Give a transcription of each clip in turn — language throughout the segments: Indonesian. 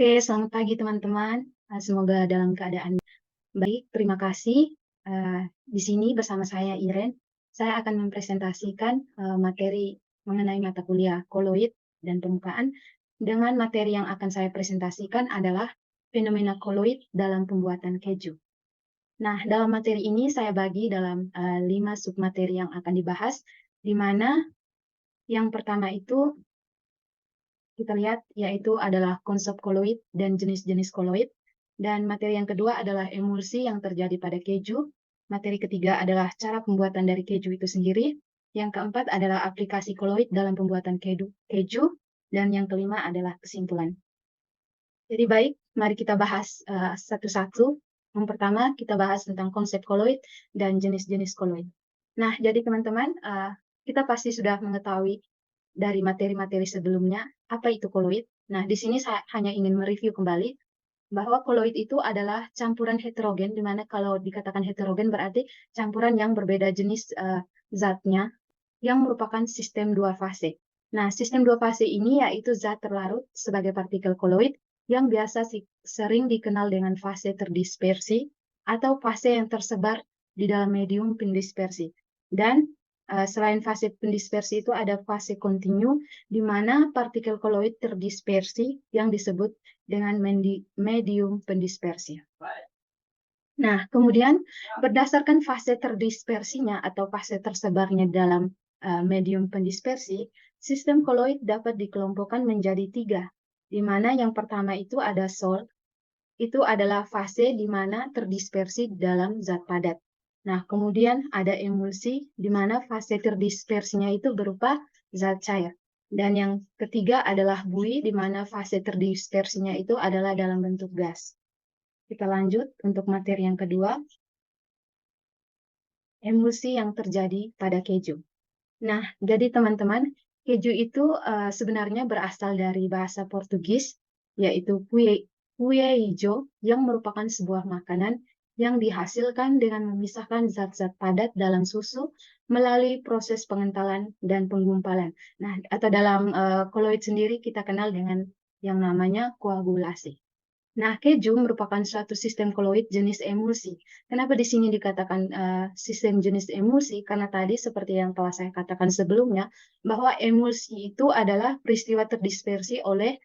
Oke, selamat pagi teman-teman. Semoga dalam keadaan baik. Terima kasih. Di sini bersama saya Iren, saya akan mempresentasikan materi mengenai mata kuliah koloid dan permukaan. Dengan materi yang akan saya presentasikan adalah fenomena koloid dalam pembuatan keju. Nah, dalam materi ini saya bagi dalam 5 submateri yang akan dibahas, di mana yang pertama itu kita lihat yaitu adalah konsep koloid dan jenis-jenis koloid. Dan materi yang kedua adalah emulsi yang terjadi pada keju. Materi ketiga adalah cara pembuatan dari keju itu sendiri. Yang keempat adalah aplikasi koloid dalam pembuatan keju. Dan yang kelima adalah kesimpulan. Jadi baik, mari kita bahas satu-satu. Yang pertama kita bahas tentang konsep koloid dan jenis-jenis koloid. Nah, jadi teman-teman, kita pasti sudah mengetahui dari materi-materi sebelumnya apa itu koloid. Nah, di sini saya hanya ingin mereview kembali bahwa koloid itu adalah campuran heterogen, di mana kalau dikatakan heterogen berarti campuran yang berbeda jenis zatnya yang merupakan sistem dua fase. Nah, sistem dua fase ini yaitu zat terlarut sebagai partikel koloid yang biasa sering dikenal dengan fase terdispersi atau fase yang tersebar di dalam medium pendispersi. Dan selain fase pendispersi itu ada fase kontinu, di mana partikel koloid terdispersi yang disebut dengan medium pendispersi. Nah, kemudian berdasarkan fase terdispersinya atau fase tersebarnya dalam medium pendispersi, sistem koloid dapat dikelompokkan menjadi 3, di mana yang pertama itu ada sol, itu adalah fase di mana terdispersi dalam zat padat. Nah, kemudian ada emulsi, di mana fase terdispersinya itu berupa zat cair. Dan yang ketiga adalah bui, di mana fase terdispersinya itu adalah dalam bentuk gas. Kita lanjut untuk materi yang kedua, emulsi yang terjadi pada keju. Nah, jadi teman-teman, keju itu sebenarnya berasal dari bahasa Portugis, yaitu queijo, yang merupakan sebuah makanan yang dihasilkan dengan memisahkan zat-zat padat dalam susu melalui proses pengentalan dan penggumpalan. Nah, atau dalam koloid sendiri kita kenal dengan yang namanya koagulasi. Nah, keju merupakan suatu sistem koloid jenis emulsi. Kenapa di sini dikatakan sistem jenis emulsi? Karena tadi seperti yang telah saya katakan sebelumnya, bahwa emulsi itu adalah peristiwa terdispersi oleh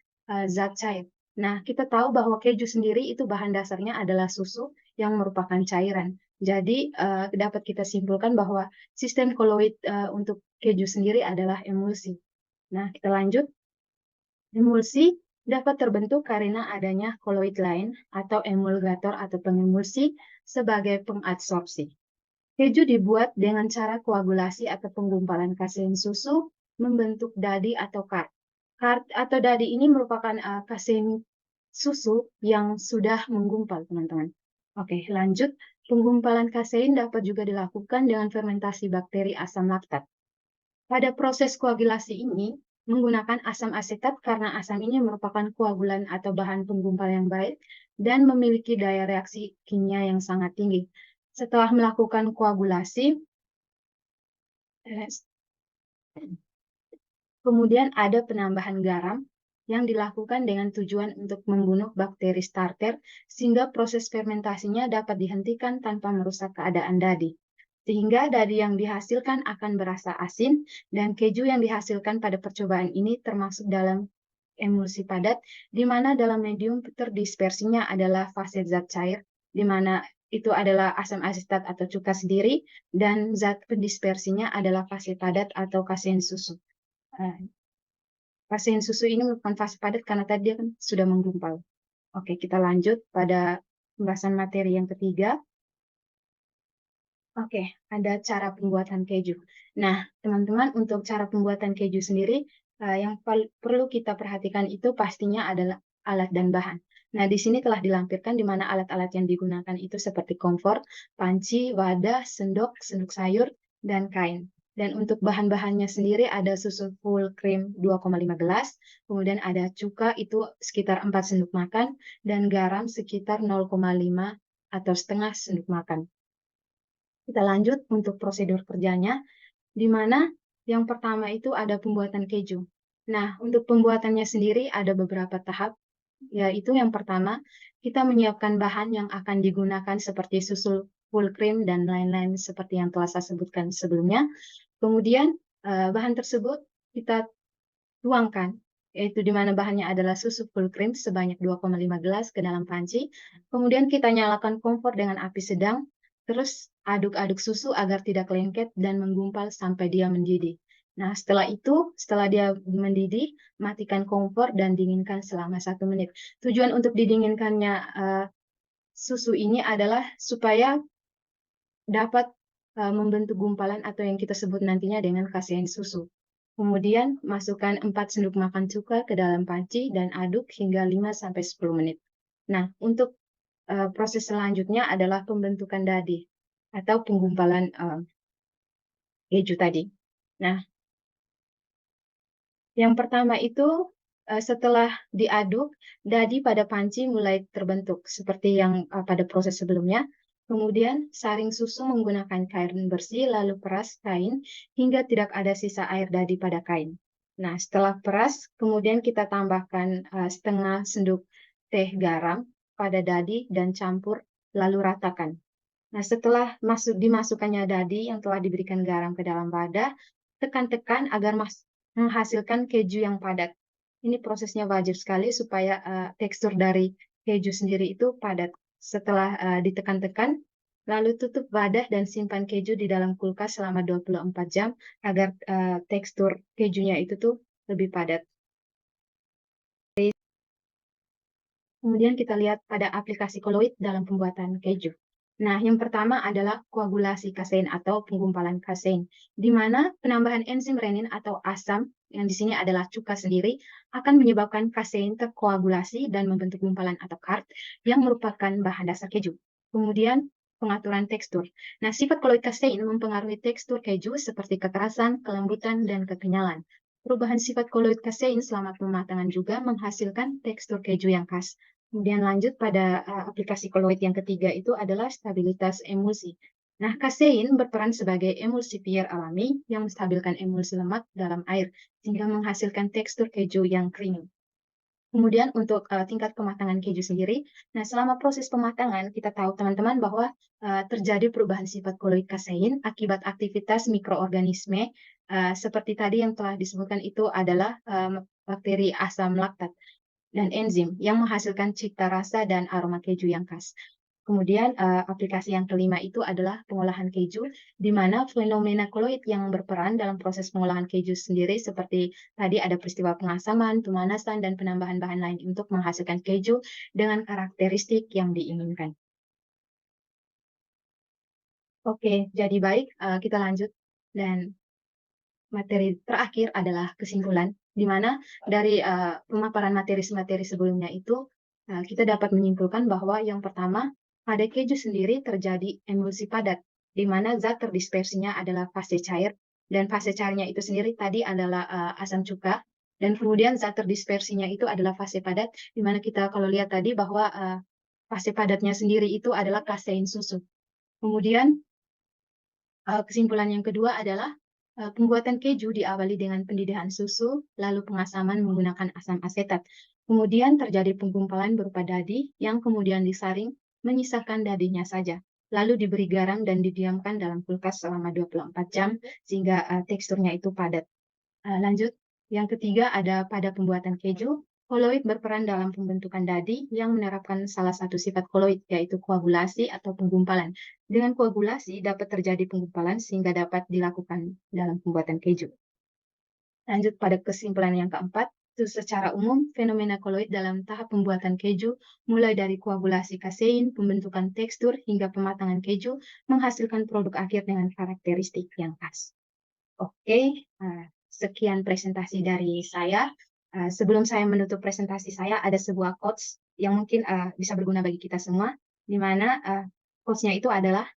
zat cair. Nah, kita tahu bahwa keju sendiri itu bahan dasarnya adalah susu yang merupakan cairan. Jadi, dapat kita simpulkan bahwa sistem koloid untuk keju sendiri adalah emulsi. Nah, kita lanjut. Emulsi dapat terbentuk karena adanya koloid lain atau emulgator atau pengemulsi sebagai pengadsorpsi. Keju dibuat dengan cara koagulasi atau penggumpalan kasein susu membentuk dadi atau kart. Kart atau dadi ini merupakan kasein susu yang sudah menggumpal, teman-teman. Oke, lanjut. Penggumpalan kasein dapat juga dilakukan dengan fermentasi bakteri asam laktat. Pada proses koagulasi ini, menggunakan asam asetat karena asam ini merupakan koagulan atau bahan penggumpal yang baik dan memiliki daya reaksi kimia yang sangat tinggi. Setelah melakukan koagulasi, kemudian ada penambahan garam yang dilakukan dengan tujuan untuk membunuh bakteri starter sehingga proses fermentasinya dapat dihentikan tanpa merusak keadaan dadi. Sehingga dadi yang dihasilkan akan berasa asin dan keju yang dihasilkan pada percobaan ini termasuk dalam emulsi padat, di mana dalam medium terdispersinya adalah fase zat cair, di mana itu adalah asam asetat atau cuka sendiri, dan zat pendispersinya adalah fase padat atau kasein susu. Kasein susu ini merupakan fase padat karena tadi dia kan sudah menggumpal. Oke, kita lanjut pada pembahasan materi yang ketiga. Oke, ada cara pembuatan keju. Nah, teman-teman, untuk cara pembuatan keju sendiri, yang perlu kita perhatikan itu pastinya adalah alat dan bahan. Nah, di sini telah dilampirkan di mana alat-alat yang digunakan itu seperti kompor, panci, wadah, sendok, sendok sayur, dan kain. Dan untuk bahan-bahannya sendiri ada susu full cream 2,5 gelas, kemudian ada cuka itu sekitar 4 sendok makan, dan garam sekitar 0,5 atau setengah sendok makan. Kita lanjut untuk prosedur kerjanya, di mana yang pertama itu ada pembuatan keju. Nah, untuk pembuatannya sendiri ada beberapa tahap. yaitu yang pertama, kita menyiapkan bahan yang akan digunakan seperti susu full cream dan lain-lain seperti yang telah saya sebutkan sebelumnya. Kemudian bahan tersebut kita tuangkan, yaitu di mana bahannya adalah susu full cream sebanyak 2,5 gelas ke dalam panci. Kemudian kita nyalakan kompor dengan api sedang, terus aduk-aduk susu agar tidak lengket dan menggumpal sampai dia mendidih. Nah, setelah itu, setelah dia mendidih, matikan kompor dan dinginkan selama 1 menit. Tujuan untuk didinginkannya susu ini adalah supaya dapat membentuk gumpalan atau yang kita sebut nantinya dengan kasein susu. Kemudian masukkan 4 sendok makan cuka ke dalam panci dan aduk hingga 5-10 menit. Nah, untuk proses selanjutnya adalah pembentukan dadi atau penggumpalan keju tadi. Nah, yang pertama itu setelah diaduk, dadi pada panci mulai terbentuk seperti yang pada proses sebelumnya. Kemudian saring susu menggunakan kain bersih lalu peras kain hingga tidak ada sisa air dadi pada kain. Nah, setelah peras, kemudian kita tambahkan setengah sendok teh garam pada dadi dan campur lalu ratakan. Nah, setelah dimasukkannya dadi yang telah diberikan garam ke dalam wadah, tekan-tekan agar menghasilkan keju yang padat. Ini prosesnya wajib sekali supaya tekstur dari keju sendiri itu padat. Setelah ditekan-tekan, lalu tutup wadah dan simpan keju di dalam kulkas selama 24 jam agar tekstur kejunya itu tuh lebih padat. Kemudian kita lihat pada aplikasi koloid dalam pembuatan keju. Nah, yang pertama adalah koagulasi kasein atau penggumpalan kasein, di mana penambahan enzim renin atau asam, yang di sini adalah cuka sendiri, akan menyebabkan kasein terkoagulasi dan membentuk gumpalan atau kart yang merupakan bahan dasar keju. Kemudian, pengaturan tekstur. Nah, sifat koloid kasein mempengaruhi tekstur keju seperti kekerasan, kelembutan, dan kekenyalan. Perubahan sifat koloid kasein selama pematangan juga menghasilkan tekstur keju yang khas. Kemudian lanjut pada aplikasi koloid yang ketiga itu adalah stabilitas emulsi. Nah, kasein berperan sebagai emulsifier alami yang menstabilkan emulsi lemak dalam air, sehingga menghasilkan tekstur keju yang creamy. Kemudian untuk tingkat kematangan keju sendiri, nah selama proses pematangan kita tahu teman-teman bahwa terjadi perubahan sifat koloid kasein akibat aktivitas mikroorganisme seperti tadi yang telah disebutkan itu adalah bakteri asam laktat dan enzim yang menghasilkan cita rasa dan aroma keju yang khas. Kemudian aplikasi yang kelima itu adalah pengolahan keju, di mana fenomena koloid yang berperan dalam proses pengolahan keju sendiri seperti tadi ada peristiwa pengasaman, pemanasan, dan penambahan bahan lain untuk menghasilkan keju dengan karakteristik yang diinginkan. Oke, jadi baik, kita lanjut. Dan materi terakhir adalah kesimpulan, di mana dari pemaparan materi-materi sebelumnya itu kita dapat menyimpulkan bahwa yang pertama, pada keju sendiri terjadi emulsi padat, di mana zat terdispersinya adalah fase cair, dan fase cairnya itu sendiri tadi adalah asam cuka, dan kemudian zat terdispersinya itu adalah fase padat, di mana kita kalau lihat tadi bahwa fase padatnya sendiri itu adalah kasein susu. Kemudian kesimpulan yang kedua adalah pembuatan keju diawali dengan pendidikan susu, lalu pengasaman menggunakan asam asetat. Kemudian terjadi penggumpalan berupa dadi yang kemudian disaring, menyisakan dadinya saja. Lalu diberi garam dan didiamkan dalam kulkas selama 24 jam sehingga teksturnya itu padat. Lanjut, yang ketiga ada pada pembuatan keju, koloid berperan dalam pembentukan dadi yang menerapkan salah satu sifat koloid, yaitu koagulasi atau penggumpalan. Dengan koagulasi dapat terjadi penggumpalan sehingga dapat dilakukan dalam pembuatan keju. Lanjut pada kesimpulan yang keempat, itu secara umum fenomena koloid dalam tahap pembuatan keju, mulai dari koagulasi kasein, pembentukan tekstur, hingga pematangan keju, menghasilkan produk akhir dengan karakteristik yang khas. Oke, sekian presentasi dari saya. Sebelum saya menutup presentasi saya, ada sebuah quotes yang mungkin bisa berguna bagi kita semua, di mana quotes-nya itu adalah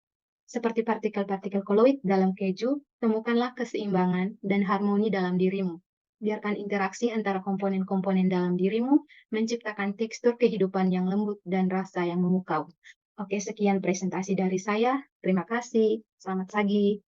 seperti partikel-partikel koloid dalam keju, temukanlah keseimbangan dan harmoni dalam dirimu. Biarkan interaksi antara komponen-komponen dalam dirimu menciptakan tekstur kehidupan yang lembut dan rasa yang memukau. Oke, sekian presentasi dari saya. Terima kasih. Selamat pagi.